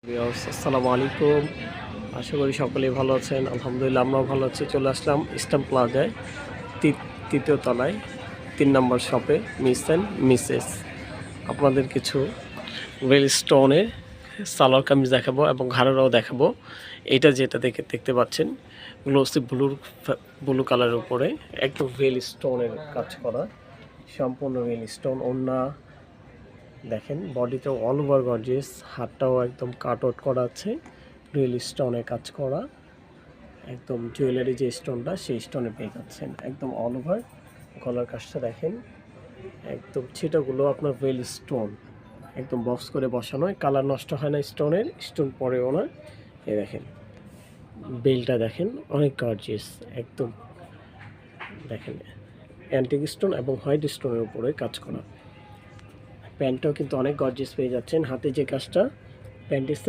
আসসালামু আলাইকুম। আশা করি সকলেই ভালো আছেন। আলহামদুলিল্লাহ আমরাও ভালো আছি। চলে আসলাম ইস্টার্ন প্লাজায়, তৃতীয় তলায় 3 নম্বর শপে মিস অ্যান্ড মিসেস। আপনাদের কিছু ওয়েল স্টোনের সালোয়ার কামিজ দেখাবো এবং ঘাড়ারাও দেখাবো। এটা যেটা দেখতে পাচ্ছেন গ্লোসি ব্লু কালারের উপরে একদম ওয়েল স্টোনের কাজ করা, সম্পূর্ণ ওয়েল স্টোন। ওড়না দেখেন, বডিতেও অল ওভার গর্জিয়াস, হাতটাও একদম কাট আউট করা আছে, রিয়েল স্টোনে কাজ করা, একদম জুয়েলারি যে স্টোনটা সেই স্টোনে পেয়ে যাচ্ছেন একদম অল ওভার। গলার কাজটা দেখেন, একদম ছিটাগুলো আপনার রিয়েল স্টোন, একদম বক্স করে বসানো, কালার নষ্ট হয় না, স্টোনের স্টোন পরেও না। এই দেখেন বেলটা দেখেন, অনেক গর্জিয়াস একদম। দেখেন অ্যান্টিক স্টোন এবং হোয়াইট স্টোনের উপরে কাজ করা। প্যান্টটাও কিন্তু অনেক গর্জিয়াস পেয়ে যাচ্ছেন। হাতে যে কাজটা, প্যান্টের